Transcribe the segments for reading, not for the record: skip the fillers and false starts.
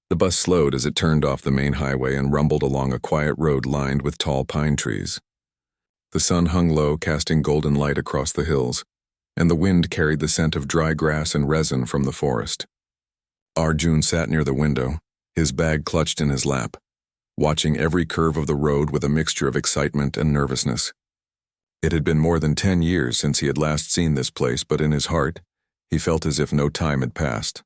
The bus slowed as it turned off the main highway and rumbled along a quiet road lined with tall pine trees. The sun hung low, casting golden light across the hills, and the wind carried the scent of dry grass and resin from the forest. Arjun sat near the window, his bag clutched in his lap, watching every curve of the road with a mixture of excitement and nervousness. It had been more than 10 years since he had last seen this place, but in his heart, he felt as if no time had passed.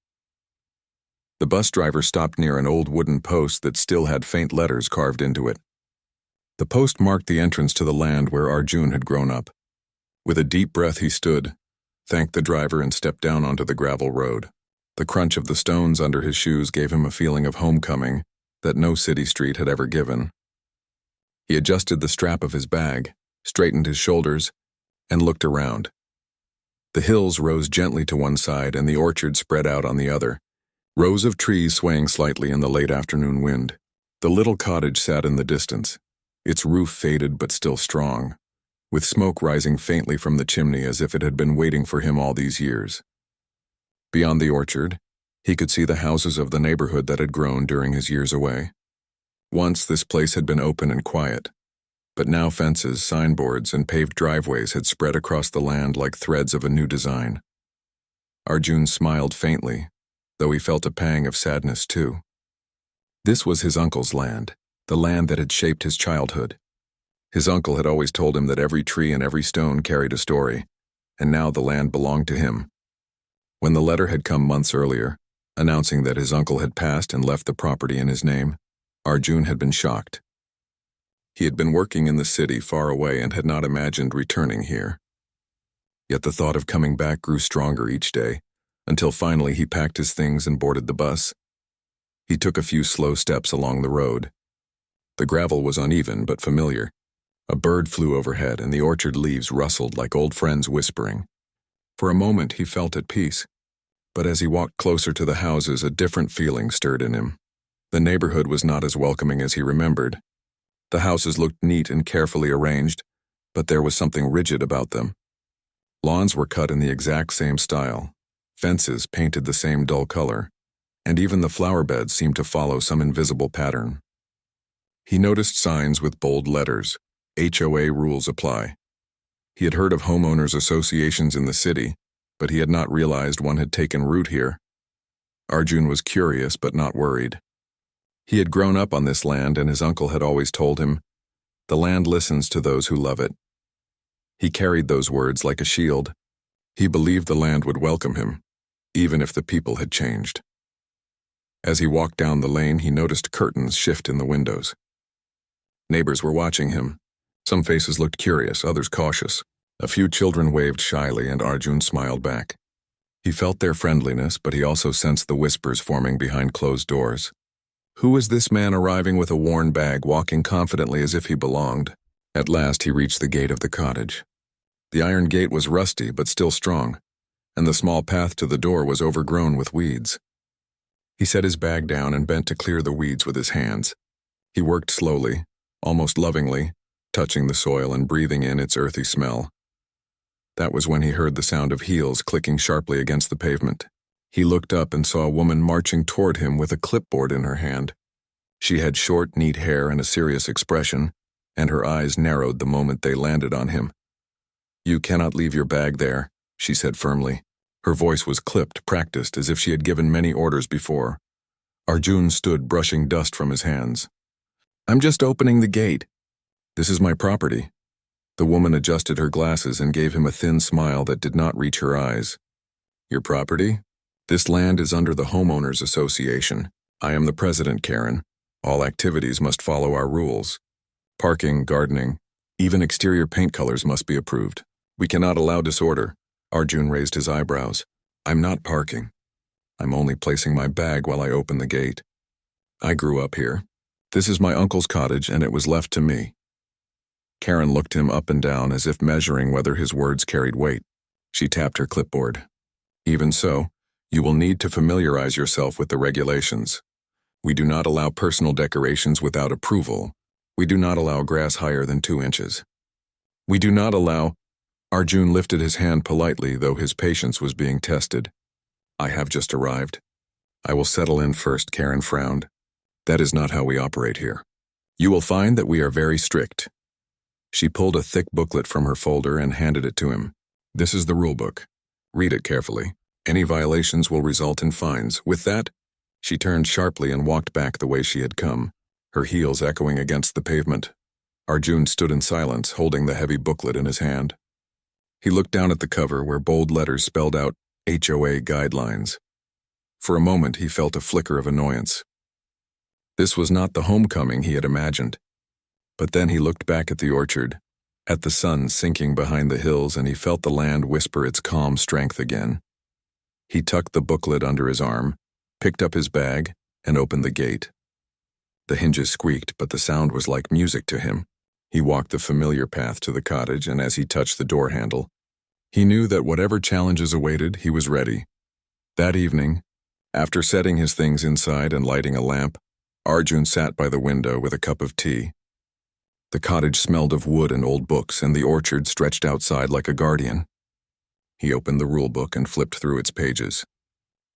The bus driver stopped near an old wooden post that still had faint letters carved into it. The post marked the entrance to the land where Arjun had grown up. With a deep breath he stood, thanked the driver and stepped down onto the gravel road. The crunch of the stones under his shoes gave him a feeling of homecoming that no city street had ever given. He adjusted the strap of his bag, straightened his shoulders, and looked around. The hills rose gently to one side and the orchard spread out on the other, rows of trees swaying slightly in the late afternoon wind. The little cottage sat in the distance, its roof faded but still strong, with smoke rising faintly from the chimney as if it had been waiting for him all these years. Beyond the orchard, he could see the houses of the neighborhood that had grown during his years away. Once this place had been open and quiet, but now fences, signboards, and paved driveways had spread across the land like threads of a new design. Arjun smiled faintly, though he felt a pang of sadness too. This was his uncle's land, the land that had shaped his childhood. His uncle had always told him that every tree and every stone carried a story, and now the land belonged to him. When the letter had come months earlier, announcing that his uncle had passed and left the property in his name, Arjun had been shocked. He had been working in the city far away and had not imagined returning here. Yet the thought of coming back grew stronger each day, until finally he packed his things and boarded the bus. He took a few slow steps along the road. The gravel was uneven but familiar. A bird flew overhead and the orchard leaves rustled like old friends whispering. For a moment he felt at peace, but as he walked closer to the houses, a different feeling stirred in him. The neighborhood was not as welcoming as he remembered. The houses looked neat and carefully arranged, but there was something rigid about them. Lawns were cut in the exact same style, fences painted the same dull color, and even the flower beds seemed to follow some invisible pattern. He noticed signs with bold letters, HOA rules apply. He had heard of homeowners associations in the city, but he had not realized one had taken root here. Arjun was curious but not worried. He had grown up on this land and his uncle had always told him, "The land listens to those who love it." He carried those words like a shield. He believed the land would welcome him, even if the people had changed. As he walked down the lane, he noticed curtains shift in the windows. Neighbors were watching him. Some faces looked curious, others cautious. A few children waved shyly and Arjun smiled back. He felt their friendliness, but he also sensed the whispers forming behind closed doors. Who was this man arriving with a worn bag, walking confidently as if he belonged? At last he reached the gate of the cottage. The iron gate was rusty but still strong, and the small path to the door was overgrown with weeds. He set his bag down and bent to clear the weeds with his hands. He worked slowly, almost lovingly, touching the soil and breathing in its earthy smell. That was when he heard the sound of heels clicking sharply against the pavement. He looked up and saw a woman marching toward him with a clipboard in her hand. She had short, neat hair and a serious expression, and her eyes narrowed the moment they landed on him. "You cannot leave your bag there," she said firmly. Her voice was clipped, practiced, as if she had given many orders before. Arjun stood brushing dust from his hands. "I'm just opening the gate. This is my property." The woman adjusted her glasses and gave him a thin smile that did not reach her eyes. "Your property? This land is under the Homeowners Association. I am the president, Karen. All activities must follow our rules. Parking, gardening, even exterior paint colors must be approved. We cannot allow disorder." Arjun raised his eyebrows. "I'm not parking. I'm only placing my bag while I open the gate. I grew up here. This is my uncle's cottage and it was left to me." Karen looked him up and down as if measuring whether his words carried weight. She tapped her clipboard. "Even so, you will need to familiarize yourself with the regulations. We do not allow personal decorations without approval. We do not allow grass higher than 2 inches. We do not allow—" Arjun lifted his hand politely, though his patience was being tested. "I have just arrived. I will settle in first, Karen frowned. That is not how we operate here. You will find that we are very strict. She pulled a thick booklet from her folder and handed it to him. This is the rule book. Read it carefully. Any violations will result in fines. With that, she turned sharply and walked back the way she had come, her heels echoing against the pavement. Arjun stood in silence, holding the heavy booklet in his hand. He looked down at the cover where bold letters spelled out HOA guidelines. For a moment, he felt a flicker of annoyance. This was not the homecoming he had imagined. But then he looked back at the orchard, at the sun sinking behind the hills, and he felt the land whisper its calm strength again. He tucked the booklet under his arm, picked up his bag, and opened the gate. The hinges squeaked, but the sound was like music to him. He walked the familiar path to the cottage, and as he touched the door handle, he knew that whatever challenges awaited, he was ready. That evening, after setting his things inside and lighting a lamp, Arjun sat by the window with a cup of tea. The cottage smelled of wood and old books, and the orchard stretched outside like a guardian. He opened the rule book and flipped through its pages.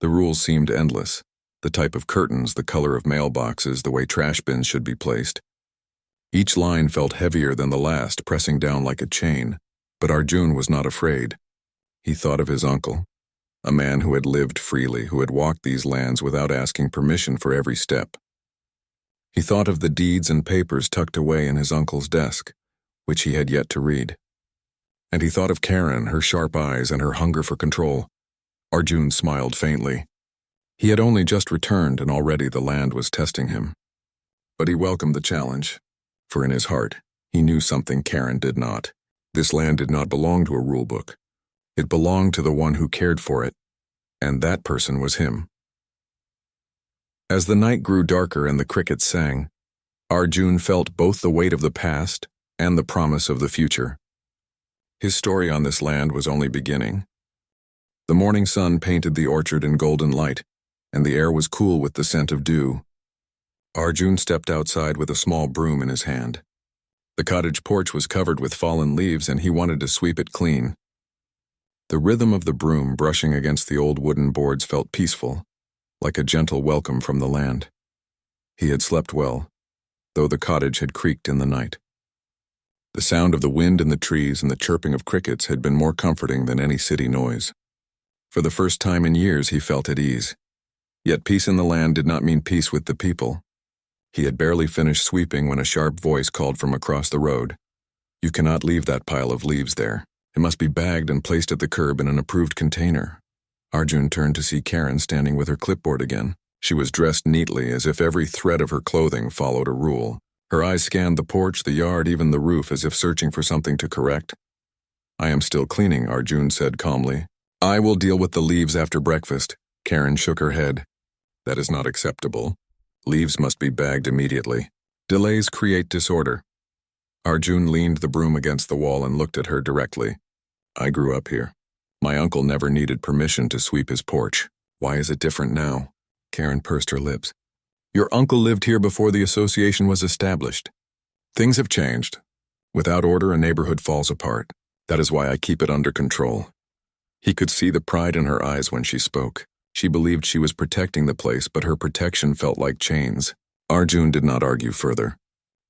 The rules seemed endless. The type of curtains, the color of mailboxes, the way trash bins should be placed. Each line felt heavier than the last, pressing down like a chain, but Arjun was not afraid. He thought of his uncle, a man who had lived freely, who had walked these lands without asking permission for every step. He thought of the deeds and papers tucked away in his uncle's desk, which he had yet to read. And he thought of Karen, her sharp eyes and her hunger for control. Arjun smiled faintly. He had only just returned, and already the land was testing him. But he welcomed the challenge, for in his heart, he knew something Karen did not. This land did not belong to a rule book. It belonged to the one who cared for it, and that person was him. As the night grew darker and the crickets sang, Arjun felt both the weight of the past and the promise of the future. His story on this land was only beginning. The morning sun painted the orchard in golden light, and the air was cool with the scent of dew. Arjun stepped outside with a small broom in his hand. The cottage porch was covered with fallen leaves, and he wanted to sweep it clean. The rhythm of the broom brushing against the old wooden boards felt peaceful, like a gentle welcome from the land. He had slept well, though the cottage had creaked in the night. The sound of the wind in the trees and the chirping of crickets had been more comforting than any city noise. For the first time in years, he felt at ease. Yet peace in the land did not mean peace with the people. He had barely finished sweeping when a sharp voice called from across the road. "You cannot leave that pile of leaves there. It must be bagged and placed at the curb in an approved container." Arjun turned to see Karen standing with her clipboard again. She was dressed neatly, as if every thread of her clothing followed a rule. Her eyes scanned the porch, the yard, even the roof, as if searching for something to correct. "I am still cleaning," Arjun said calmly. "I will deal with the leaves after breakfast." Karen shook her head. "That is not acceptable. Leaves must be bagged immediately. Delays create disorder." Arjun leaned the broom against the wall and looked at her directly. "I grew up here. My uncle never needed permission to sweep his porch. Why is it different now?" Karen pursed her lips. "Your uncle lived here before the association was established. Things have changed. Without order, a neighborhood falls apart. That is why I keep it under control." He could see the pride in her eyes when she spoke. She believed she was protecting the place, but her protection felt like chains. Arjun did not argue further.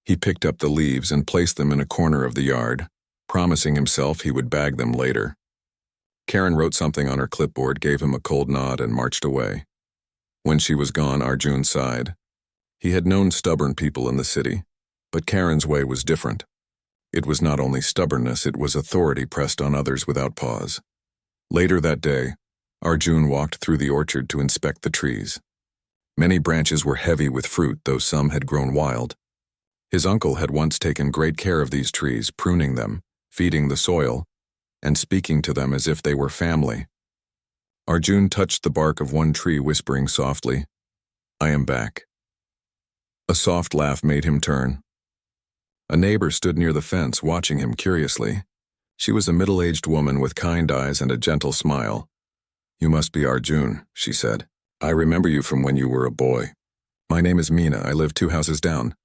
He picked up the leaves and placed them in a corner of the yard, promising himself he would bag them later. Karen wrote something on her clipboard, gave him a cold nod, and marched away. When she was gone, Arjun sighed. He had known stubborn people in the city, but Karen's way was different. It was not only stubbornness, it was authority pressed on others without pause. Later that day, Arjun walked through the orchard to inspect the trees. Many branches were heavy with fruit, though some had grown wild. His uncle had once taken great care of these trees, pruning them, feeding the soil, and speaking to them as if they were family. Arjun touched the bark of one tree, whispering softly, "I am back." A soft laugh made him turn. A neighbor stood near the fence, watching him curiously. She was a middle-aged woman with kind eyes and a gentle smile. "You must be Arjun," she said. "I remember you from when you were a boy." "My name is Meena. I live 2 houses down."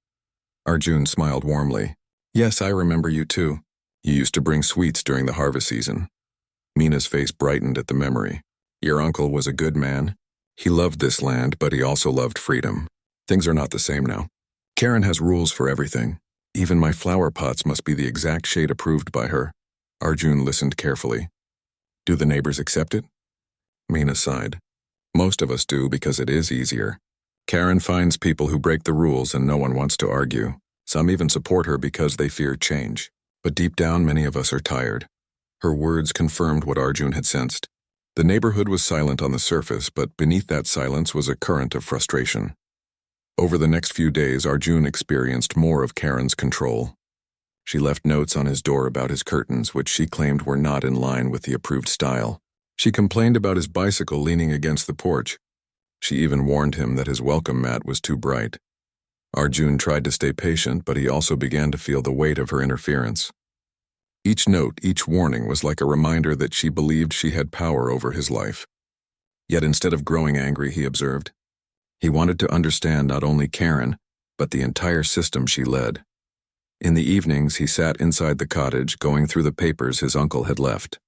Arjun smiled warmly. "Yes, I remember you too. You used to bring sweets during the harvest season." Meena's face brightened at the memory. "Your uncle was a good man?" He loved this land, but he also loved freedom. Things are not the same now. Karen has rules for everything. Even my flower pots must be the exact shade approved by her. Arjun listened carefully. Do the neighbors accept it? Meena sighed. Most of us do because it is easier. Karen finds people who break the rules and no one wants to argue. Some even support her because they fear change. But deep down, many of us are tired. Her words confirmed what Arjun had sensed. The neighborhood was silent on the surface, but beneath that silence was a current of frustration. Over the next few days, Arjun experienced more of Karen's control. She left notes on his door about his curtains, which she claimed were not in line with the approved style. She complained about his bicycle leaning against the porch. She even warned him that his welcome mat was too bright. Arjun tried to stay patient, but he also began to feel the weight of her interference. Each note, each warning was like a reminder that she believed she had power over his life. Yet instead of growing angry, he observed, he wanted to understand not only Karen, but the entire system she led. In the evenings, he sat inside the cottage, going through the papers his uncle had left.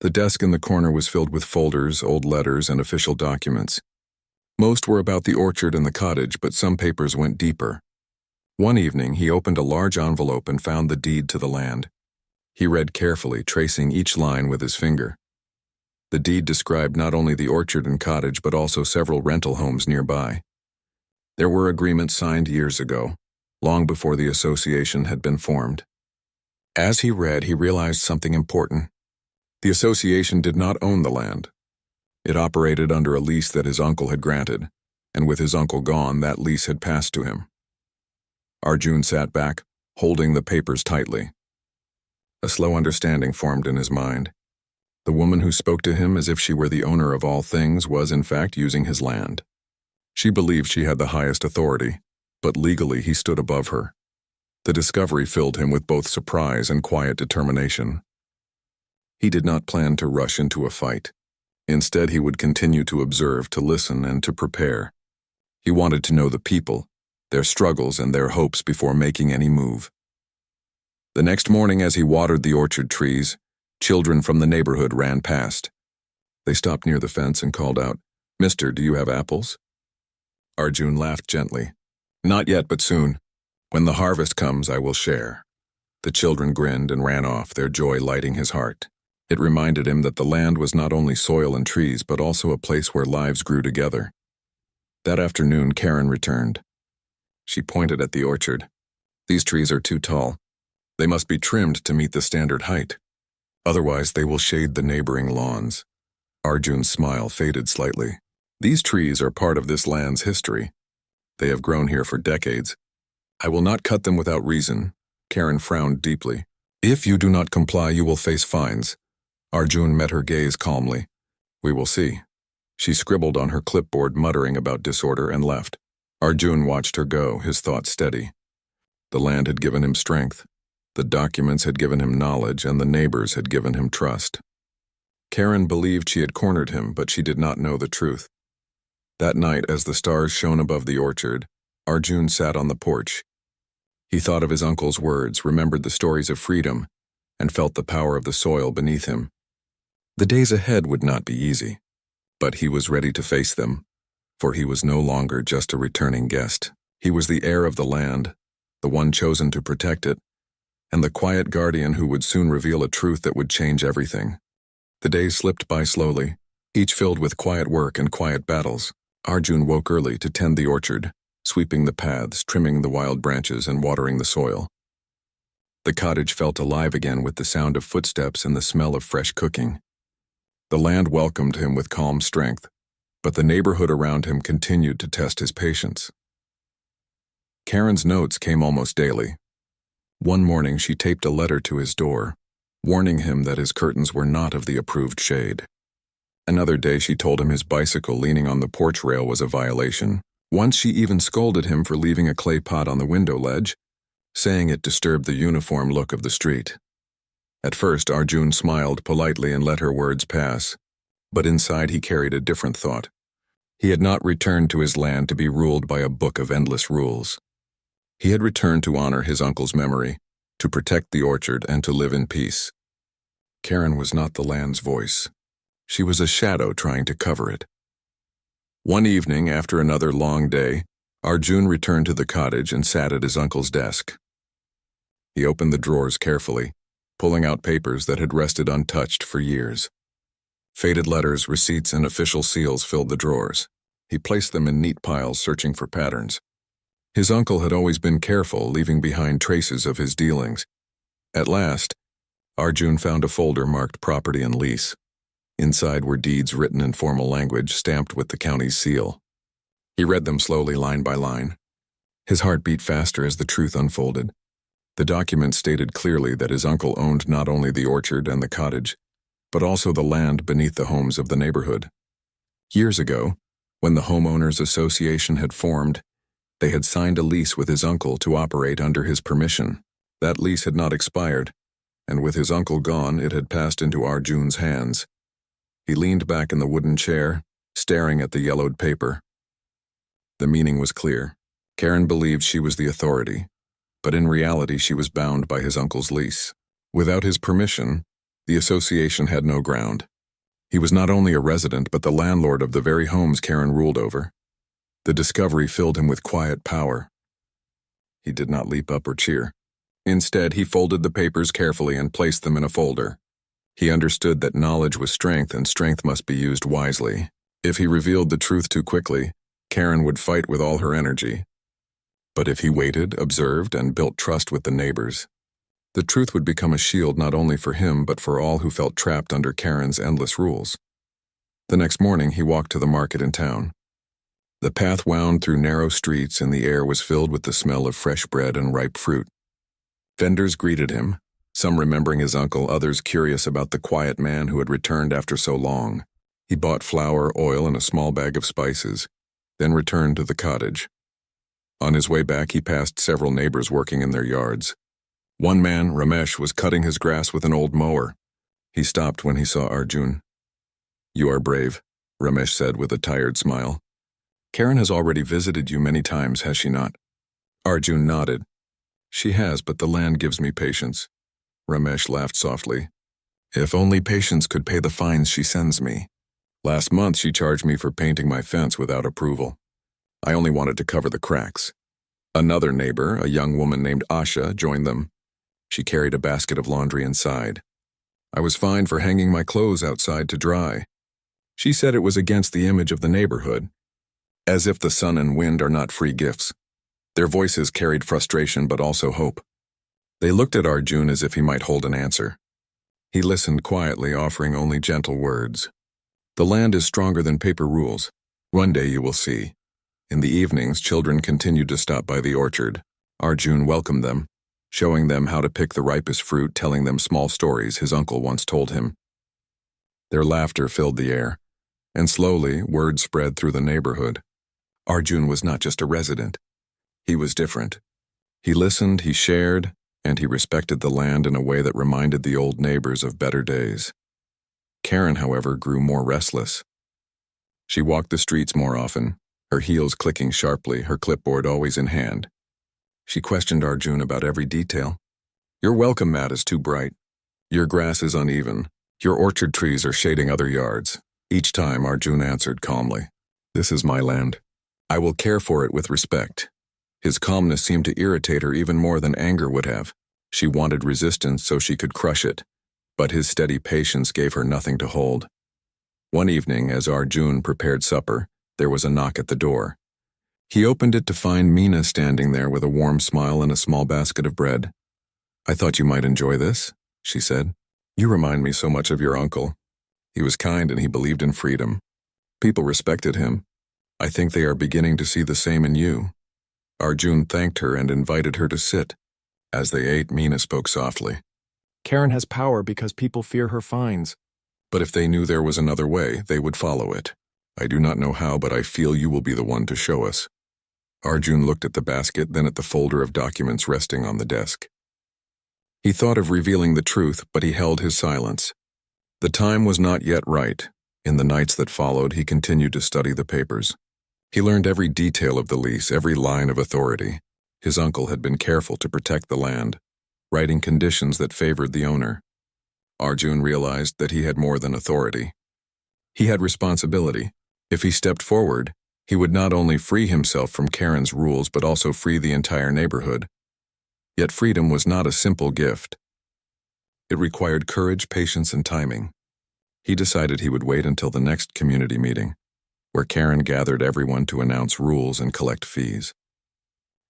The desk in the corner was filled with folders, old letters, and official documents. Most were about the orchard and the cottage, but some papers went deeper. One evening, he opened a large envelope and found the deed to the land. He read carefully, tracing each line with his finger. The deed described not only the orchard and cottage, but also several rental homes nearby. There were agreements signed years ago, long before the association had been formed. As he read, he realized something important. The association did not own the land. It operated under a lease that his uncle had granted, and with his uncle gone, that lease had passed to him. Arjun sat back, holding the papers tightly. A slow understanding formed in his mind. The woman who spoke to him as if she were the owner of all things was, in fact, using his land. She believed she had the highest authority, but legally he stood above her. The discovery filled him with both surprise and quiet determination. He did not plan to rush into a fight. Instead, he would continue to observe, to listen, and to prepare. He wanted to know the people, their struggles and their hopes before making any move. The next morning, as he watered the orchard trees, children from the neighborhood ran past. They stopped near the fence and called out, "Mister, do you have apples?" Arjun laughed gently. "Not yet, but soon. When the harvest comes, I will share." The children grinned and ran off, their joy lighting his heart. It reminded him that the land was not only soil and trees, but also a place where lives grew together. That afternoon, Karen returned. She pointed at the orchard. "These trees are too tall. They must be trimmed to meet the standard height. Otherwise, they will shade the neighboring lawns." Arjun's smile faded slightly. "These trees are part of this land's history. They have grown here for decades. I will not cut them without reason." Karen frowned deeply. "If you do not comply, you will face fines." Arjun met her gaze calmly. "We will see." She scribbled on her clipboard, muttering about disorder, and left. Arjun watched her go, his thoughts steady. The land had given him strength. The documents had given him knowledge, and the neighbors had given him trust. Karen believed she had cornered him, but she did not know the truth. That night, as the stars shone above the orchard, Arjun sat on the porch. He thought of his uncle's words, remembered the stories of freedom, and felt the power of the soil beneath him. The days ahead would not be easy, but he was ready to face them, for he was no longer just a returning guest. He was the heir of the land, the one chosen to protect it, and the quiet guardian who would soon reveal a truth that would change everything. The days slipped by slowly, each filled with quiet work and quiet battles. Arjun woke early to tend the orchard, sweeping the paths, trimming the wild branches, and watering the soil. The cottage felt alive again with the sound of footsteps and the smell of fresh cooking. The land welcomed him with calm strength, but the neighborhood around him continued to test his patience. Karen's notes came almost daily. One morning, she taped a letter to his door, warning him that his curtains were not of the approved shade. Another day, she told him his bicycle leaning on the porch rail was a violation. Once, she even scolded him for leaving a clay pot on the window ledge, saying it disturbed the uniform look of the street. At first, Arjun smiled politely and let her words pass, but inside he carried a different thought. He had not returned to his land to be ruled by a book of endless rules. He had returned to honor his uncle's memory, to protect the orchard, and to live in peace. Karen was not the land's voice. She was a shadow trying to cover it. One evening, after another long day, Arjun returned to the cottage and sat at his uncle's desk. He opened the drawers carefully, pulling out papers that had rested untouched for years. Faded letters, receipts, and official seals filled the drawers. He placed them in neat piles, searching for patterns. His uncle had always been careful, leaving behind traces of his dealings. At last, Arjun found a folder marked Property and Lease. Inside were deeds written in formal language, stamped with the county's seal. He read them slowly, line by line. His heart beat faster as the truth unfolded. The document stated clearly that his uncle owned not only the orchard and the cottage, but also the land beneath the homes of the neighborhood. Years ago, when the Homeowners Association had formed, they had signed a lease with his uncle to operate under his permission. That lease had not expired, and with his uncle gone, it had passed into Arjun's hands. He leaned back in the wooden chair, staring at the yellowed paper. The meaning was clear. Karen believed she was the authority, but in reality she was bound by his uncle's lease. Without his permission, the association had no ground. He was not only a resident but the landlord of the very homes Karen ruled over. The discovery filled him with quiet power. He did not leap up or cheer. Instead, he folded the papers carefully and placed them in a folder. He understood that knowledge was strength and strength must be used wisely. If he revealed the truth too quickly, Karen would fight with all her energy. But if he waited, observed, and built trust with the neighbors, the truth would become a shield not only for him but for all who felt trapped under Karen's endless rules. The next morning, he walked to the market in town. The path wound through narrow streets and the air was filled with the smell of fresh bread and ripe fruit. Vendors greeted him, some remembering his uncle, others curious about the quiet man who had returned after so long. He bought flour, oil, and a small bag of spices, then returned to the cottage. On his way back, he passed several neighbors working in their yards. One man, Ramesh, was cutting his grass with an old mower. He stopped when he saw Arjun. "You are brave," Ramesh said with a tired smile. "Karen has already visited you many times, has she not?" Arjun nodded. "She has, but the land gives me patience." Ramesh laughed softly. "If only patience could pay the fines she sends me. Last month she charged me for painting my fence without approval. I only wanted to cover the cracks." Another neighbor, a young woman named Asha, joined them. She carried a basket of laundry inside. "I was fined for hanging my clothes outside to dry. She said it was against the image of the neighborhood. As if the sun and wind are not free gifts." Their voices carried frustration but also hope. They looked at Arjun as if he might hold an answer. He listened quietly, offering only gentle words. "The land is stronger than paper rules. One day you will see." In the evenings, children continued to stop by the orchard. Arjun welcomed them, showing them how to pick the ripest fruit, telling them small stories his uncle once told him. Their laughter filled the air, and slowly word spread through the neighborhood. Arjun was not just a resident. He was different. He listened, he shared, and he respected the land in a way that reminded the old neighbors of better days. Karen, however, grew more restless. She walked the streets more often, her heels clicking sharply, her clipboard always in hand. She questioned Arjun about every detail. "Your welcome mat is too bright. Your grass is uneven. Your orchard trees are shading other yards." Each time, Arjun answered calmly, "This is my land. I will care for it with respect." His calmness seemed to irritate her even more than anger would have. She wanted resistance so she could crush it, but his steady patience gave her nothing to hold. One evening, as Arjun prepared supper, there was a knock at the door. He opened it to find Meena standing there with a warm smile and a small basket of bread. "I thought you might enjoy this," she said. "You remind me so much of your uncle. He was kind and he believed in freedom. People respected him. I think they are beginning to see the same in you." Arjun thanked her and invited her to sit. As they ate, Meena spoke softly. "Karen has power because people fear her fines. But if they knew there was another way, they would follow it. I do not know how, but I feel you will be the one to show us." Arjun looked at the basket, then at the folder of documents resting on the desk. He thought of revealing the truth, but he held his silence. The time was not yet right. In the nights that followed, he continued to study the papers. He learned every detail of the lease, every line of authority. His uncle had been careful to protect the land, writing conditions that favored the owner. Arjun realized that he had more than authority. He had responsibility, If he stepped forward, he would not only free himself from Karen's rules but also free the entire neighborhood. Yet freedom was not a simple gift. It required courage, patience, and timing. He decided he would wait until the next community meeting, where Karen gathered everyone to announce rules and collect fees.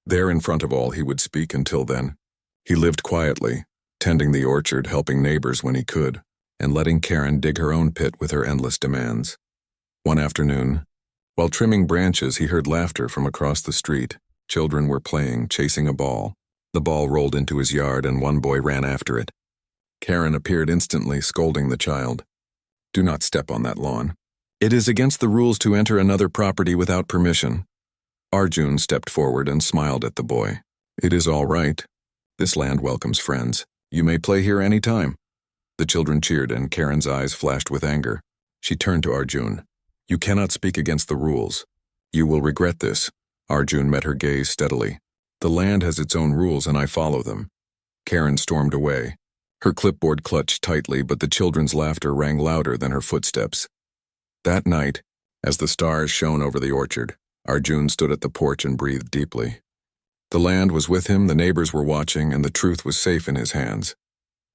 There in front of all he would speak. Until then, he lived quietly, tending the orchard, helping neighbors when he could, and letting Karen dig her own pit with her endless demands. One afternoon, while trimming branches, he heard laughter from across the street. Children were playing, chasing a ball. The ball rolled into his yard and one boy ran after it. Karen appeared instantly, scolding the child. "Do not step on that lawn. It is against the rules to enter another property without permission." Arjun stepped forward and smiled at the boy. "It is all right. This land welcomes friends. You may play here any time." The children cheered and Karen's eyes flashed with anger. She turned to Arjun. "You cannot speak against the rules. You will regret this." Arjun met her gaze steadily. "The land has its own rules and I follow them." Karen stormed away. Her clipboard clutched tightly, but the children's laughter rang louder than her footsteps. That night, as the stars shone over the orchard, Arjun stood at the porch and breathed deeply. The land was with him, the neighbors were watching, and the truth was safe in his hands.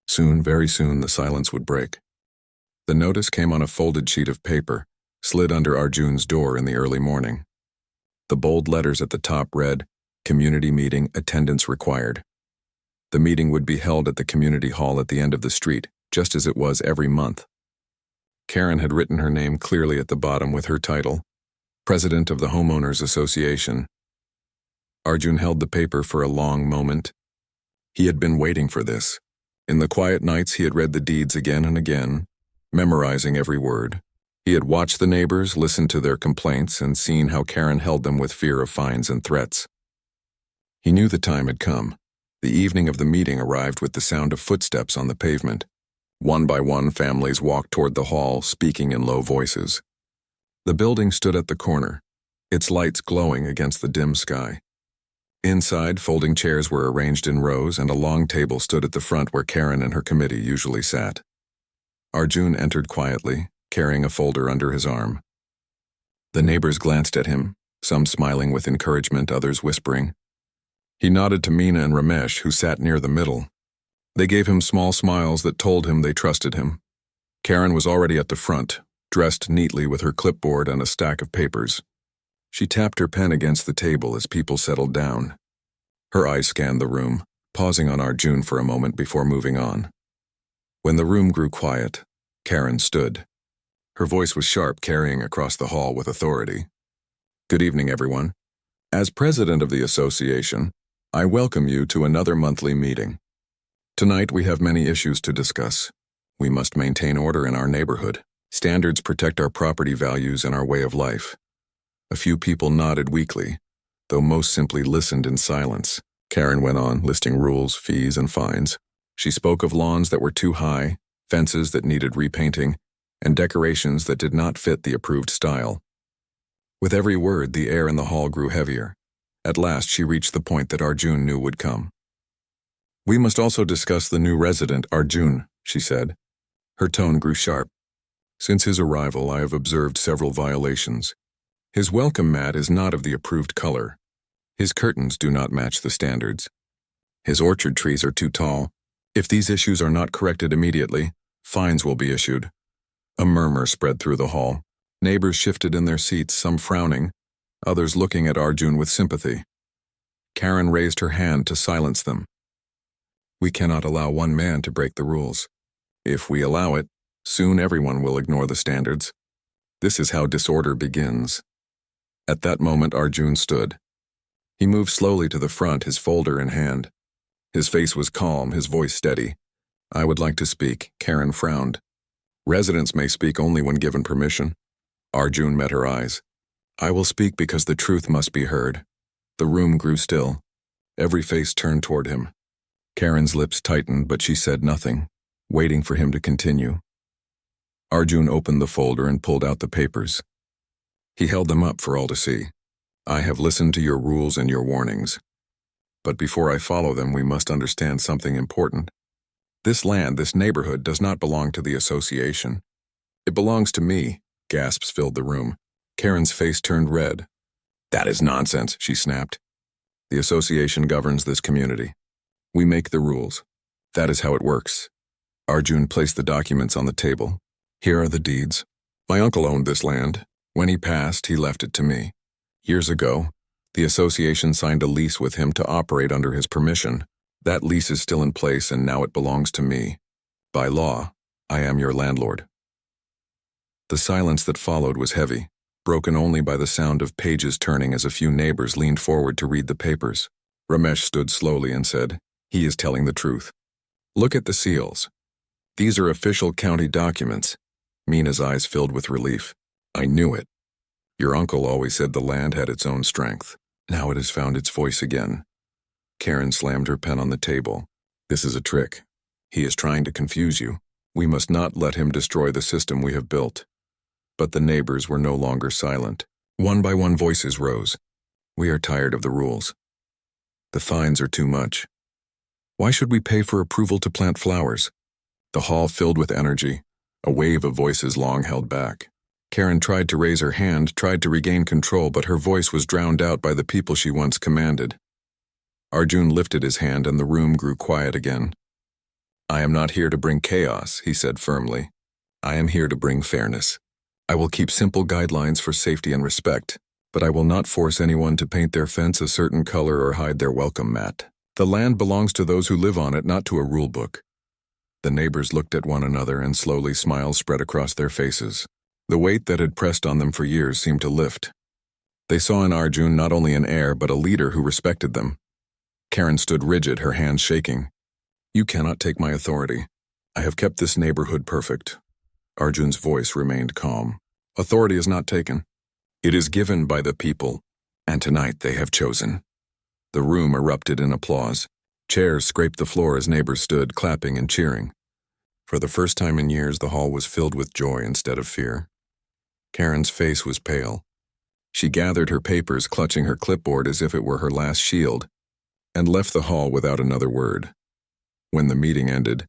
Soon, very soon, the silence would break. The notice came on a folded sheet of paper, slid under Arjun's door in the early morning. The bold letters at the top read, "Community meeting, attendance required." The meeting would be held at the community hall at the end of the street, just as it was every month. Karen had written her name clearly at the bottom with her title, President of the Homeowners Association. Arjun held the paper for a long moment. He had been waiting for this. In the quiet nights he had read the deeds again and again, memorizing every word. He had watched the neighbors, listened to their complaints, and seen how Karen held them with fear of fines and threats. He knew the time had come. The evening of the meeting arrived with the sound of footsteps on the pavement. One by one, families walked toward the hall, speaking in low voices. The building stood at the corner, its lights glowing against the dim sky. Inside, folding chairs were arranged in rows, and a long table stood at the front where Karen and her committee usually sat. Arjun entered quietly, carrying a folder under his arm. The neighbors glanced at him, some smiling with encouragement, others whispering. He nodded to Meena and Ramesh, who sat near the middle. They gave him small smiles that told him they trusted him. Karen was already at the front, dressed neatly with her clipboard and a stack of papers. She tapped her pen against the table as people settled down. Her eyes scanned the room, pausing on Arjun for a moment before moving on. When the room grew quiet, Karen stood. Her voice was sharp, carrying across the hall with authority. "Good evening, everyone. As president of the association, I welcome you to another monthly meeting. Tonight we have many issues to discuss. We must maintain order in our neighborhood. Standards protect our property values and our way of life." A few people nodded weakly, though most simply listened in silence. Karen went on, listing rules, fees, and fines. She spoke of lawns that were too high, fences that needed repainting, and decorations that did not fit the approved style. With every word, the air in the hall grew heavier. At last, she reached the point that Arjun knew would come. "We must also discuss the new resident, Arjun," she said. Her tone grew sharp. "Since his arrival, I have observed several violations. His welcome mat is not of the approved color. His curtains do not match the standards. His orchard trees are too tall. If these issues are not corrected immediately, fines will be issued." A murmur spread through the hall. Neighbors shifted in their seats, some frowning, others looking at Arjun with sympathy. Karen raised her hand to silence them. "We cannot allow one man to break the rules. If we allow it, soon everyone will ignore the standards. This is how disorder begins." At that moment, Arjun stood. He moved slowly to the front, his folder in hand. His face was calm, his voice steady. "I would like to speak." Karen frowned. "Residents may speak only when given permission." Arjun met her eyes. "I will speak because the truth must be heard." The room grew still. Every face turned toward him. Karen's lips tightened, but she said nothing, waiting for him to continue. Arjun opened the folder and pulled out the papers. He held them up for all to see. "I have listened to your rules and your warnings. But before I follow them, we must understand something important. This land, this neighborhood, does not belong to the association. It belongs to me." Gasps filled the room. Karen's face turned red. That is nonsense, she snapped. The association governs this community. We make the rules. That is how it works. Arjun placed the documents on the table. Here are the deeds. My uncle owned this land. When he passed, he left it to me. Years ago, the association signed a lease with him to operate under his permission. That lease is still in place and now it belongs to me. By law, I am your landlord. The silence that followed was heavy, broken only by the sound of pages turning as a few neighbors leaned forward to read the papers. Ramesh stood slowly and said, "He is telling the truth. Look at the seals. These are official county documents." Mina's eyes filled with relief. "I knew it. Your uncle always said the land had its own strength. Now it has found its voice again." Karen slammed her pen on the table. "This is a trick. He is trying to confuse you. We must not let him destroy the system we have built." But the neighbors were no longer silent. One by one voices rose. "We are tired of the rules. The fines are too much. Why should we pay for approval to plant flowers?" The hall filled with energy, a wave of voices long held back. Karen tried to raise her hand, tried to regain control, but her voice was drowned out by the people she once commanded. Arjun lifted his hand and the room grew quiet again. "I am not here to bring chaos," he said firmly. "I am here to bring fairness. I will keep simple guidelines for safety and respect, but I will not force anyone to paint their fence a certain color or hide their welcome mat. The land belongs to those who live on it, not to a rule book." The neighbors looked at one another and slowly smiles spread across their faces. The weight that had pressed on them for years seemed to lift. They saw in Arjun not only an heir but a leader who respected them. Karen stood rigid, her hands shaking. "You cannot take my authority. I have kept this neighborhood perfect." Arjun's voice remained calm. "Authority is not taken. It is given by the people, and tonight they have chosen." The room erupted in applause. Chairs scraped the floor as neighbors stood, clapping and cheering. For the first time in years, the hall was filled with joy instead of fear. Karen's face was pale. She gathered her papers, clutching her clipboard as if it were her last shield, and left the hall without another word. When the meeting ended,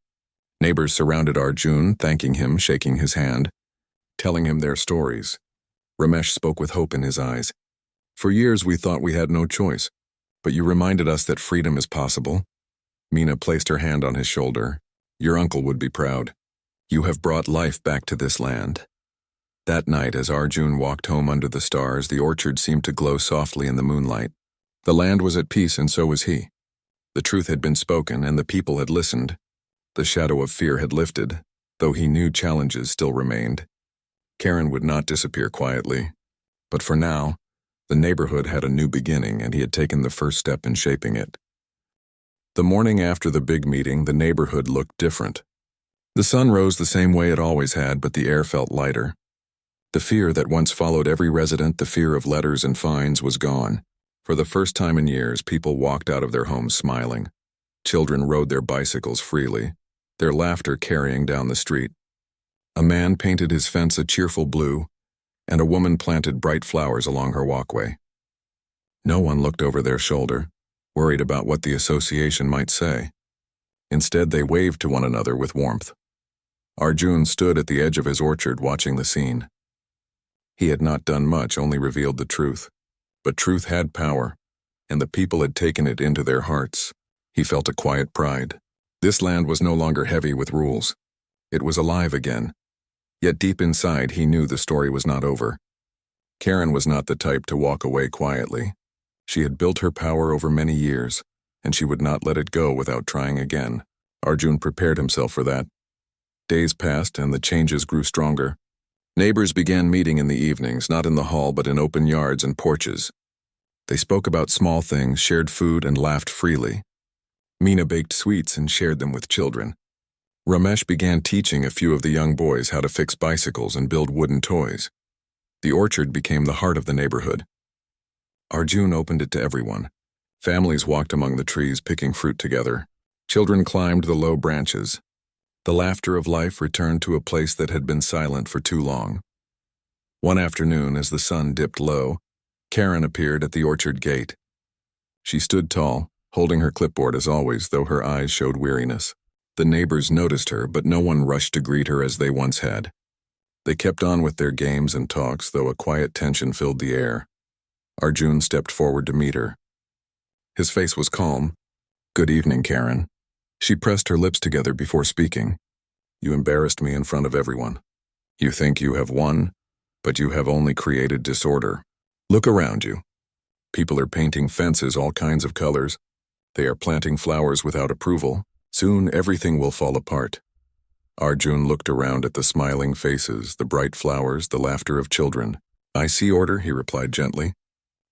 neighbors surrounded Arjun, thanking him, shaking his hand, telling him their stories. Ramesh spoke with hope in his eyes. "For years we thought we had no choice, but you reminded us that freedom is possible." Mina placed her hand on his shoulder. "Your uncle would be proud. You have brought life back to this land." That night, as Arjun walked home under the stars, the orchard seemed to glow softly in the moonlight. The land was at peace and so was he. The truth had been spoken and the people had listened. The shadow of fear had lifted, though he knew challenges still remained. Karen would not disappear quietly. But for now, the neighborhood had a new beginning and he had taken the first step in shaping it. The morning after the big meeting, the neighborhood looked different. The sun rose the same way it always had, but the air felt lighter. The fear that once followed every resident, the fear of letters and fines, was gone. For the first time in years, people walked out of their homes smiling. Children rode their bicycles freely, their laughter carrying down the street. A man painted his fence a cheerful blue, and a woman planted bright flowers along her walkway. No one looked over their shoulder, worried about what the association might say. Instead, they waved to one another with warmth. Arjun stood at the edge of his orchard watching the scene. He had not done much, only revealed the truth. But truth had power, and the people had taken it into their hearts. He felt a quiet pride. This land was no longer heavy with rules. It was alive again. Yet deep inside, he knew the story was not over. Karen was not the type to walk away quietly. She had built her power over many years, and she would not let it go without trying again. Arjun prepared himself for that. Days passed, and the changes grew stronger. Neighbors began meeting in the evenings, not in the hall but in open yards and porches. They spoke about small things, shared food, and laughed freely. Mina baked sweets and shared them with children. Ramesh began teaching a few of the young boys how to fix bicycles and build wooden toys. The orchard became the heart of the neighborhood. Arjun opened it to everyone. Families walked among the trees, picking fruit together. Children climbed the low branches. The laughter of life returned to a place that had been silent for too long. One afternoon, as the sun dipped low, Karen appeared at the orchard gate. She stood tall, holding her clipboard as always, though her eyes showed weariness. The neighbors noticed her, but no one rushed to greet her as they once had. They kept on with their games and talks, though a quiet tension filled the air. Arjun stepped forward to meet her. His face was calm. "Good evening, Karen." She pressed her lips together before speaking. "You embarrassed me in front of everyone. You think you have won, but you have only created disorder. Look around you. People are painting fences all kinds of colors. They are planting flowers without approval. Soon everything will fall apart." Arjun looked around at the smiling faces, the bright flowers, the laughter of children. "I see order," he replied gently.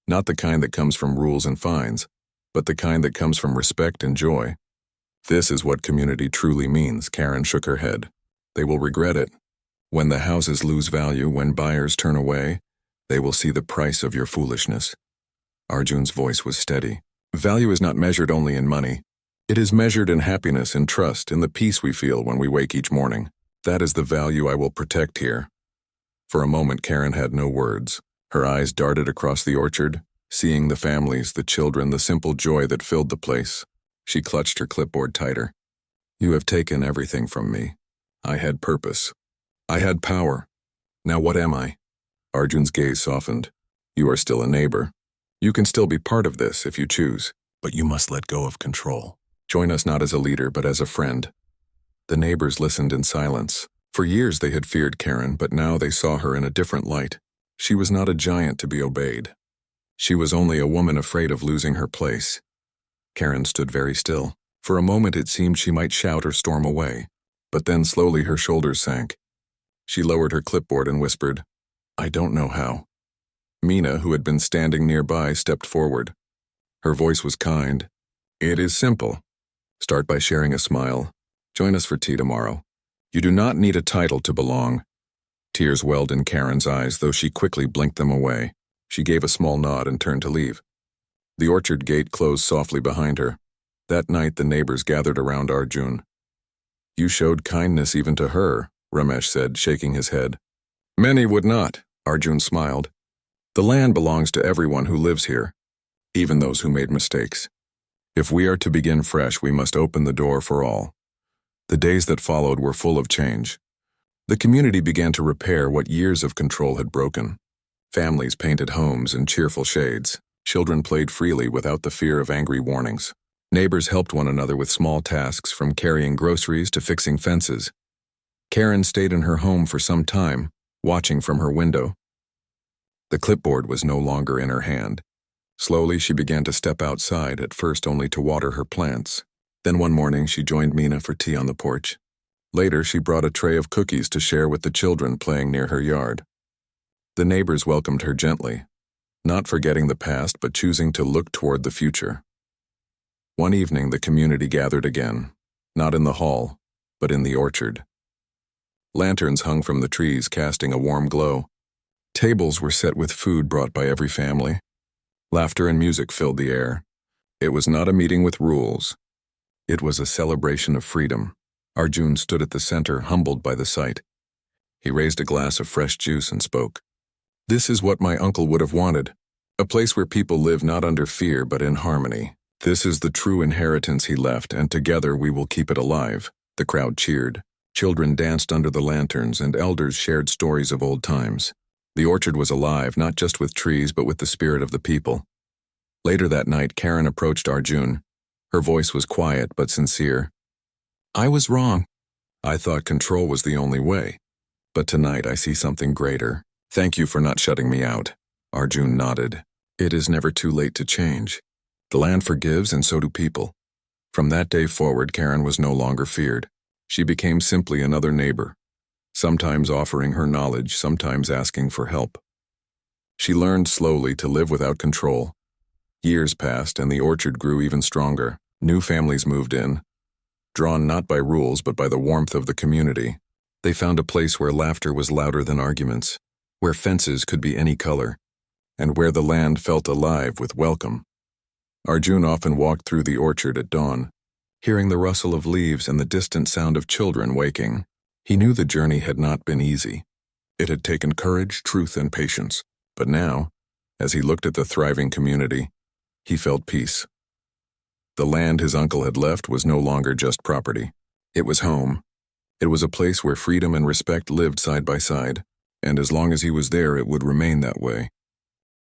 "Not the kind that comes from rules and fines, but the kind that comes from respect and joy. This is what community truly means." Karen shook her head. "They will regret it. When the houses lose value, when buyers turn away, they will see the price of your foolishness." Arjun's voice was steady. "Value is not measured only in money. It is measured in happiness, in trust, in the peace we feel when we wake each morning. That is the value I will protect here." For a moment, Karen had no words. Her eyes darted across the orchard, seeing the families, the children, the simple joy that filled the place. She clutched her clipboard tighter. "You have taken everything from me. I had purpose. I had power. Now what am I?" Arjun's gaze softened. "You are still a neighbor. You can still be part of this if you choose, but you must let go of control. Join us not as a leader, but as a friend." The neighbors listened in silence. For years they had feared Karen, but now they saw her in a different light. She was not a giant to be obeyed. She was only a woman afraid of losing her place. Karen stood very still. For a moment it seemed she might shout or storm away, but then slowly her shoulders sank. She lowered her clipboard and whispered, "I don't know how." Mina, who had been standing nearby, stepped forward. Her voice was kind. "It is simple. Start by sharing a smile. Join us for tea tomorrow. You do not need a title to belong." Tears welled in Karen's eyes, though she quickly blinked them away. She gave a small nod and turned to leave. The orchard gate closed softly behind her. That night the neighbors gathered around Arjun. "You showed kindness even to her," Ramesh said, shaking his head. "Many would not," Arjun smiled. "The land belongs to everyone who lives here, even those who made mistakes. If we are to begin fresh, we must open the door for all." The days that followed were full of change. The community began to repair what years of control had broken. Families painted homes in cheerful shades. Children played freely without the fear of angry warnings. Neighbors helped one another with small tasks, from carrying groceries to fixing fences. Karen stayed in her home for some time, watching from her window. The clipboard was no longer in her hand. Slowly she began to step outside, at first only to water her plants. Then one morning she joined Mina for tea on the porch. Later she brought a tray of cookies to share with the children playing near her yard. The neighbors welcomed her gently, not forgetting the past but choosing to look toward the future. One evening the community gathered again, not in the hall, but in the orchard. Lanterns hung from the trees, casting a warm glow. Tables were set with food brought by every family. Laughter and music filled the air. It was not a meeting with rules. It was a celebration of freedom. Arjun stood at the center, humbled by the sight. He raised a glass of fresh juice and spoke. "This is what my uncle would have wanted. A place where people live not under fear but in harmony. This is the true inheritance he left, and together we will keep it alive." The crowd cheered. Children danced under the lanterns, and elders shared stories of old times. The orchard was alive, not just with trees, but with the spirit of the people. Later that night, Karen approached Arjun. Her voice was quiet but sincere. "I was wrong. I thought control was the only way. But tonight I see something greater. Thank you for not shutting me out." Arjun nodded. "It is never too late to change. The land forgives, and so do people." From that day forward, Karen was no longer feared. She became simply another neighbor, sometimes offering her knowledge, sometimes asking for help. She learned slowly to live without control. Years passed, and the orchard grew even stronger. New families moved in, drawn not by rules but by the warmth of the community. They found a place where laughter was louder than arguments, where fences could be any color, and where the land felt alive with welcome. Arjun often walked through the orchard at dawn, hearing the rustle of leaves and the distant sound of children waking. He knew the journey had not been easy. It had taken courage, truth, and patience. But now, as he looked at the thriving community, he felt peace. The land his uncle had left was no longer just property. It was home, It was a place where freedom and respect lived side by side, and as long as he was there, it would remain that way.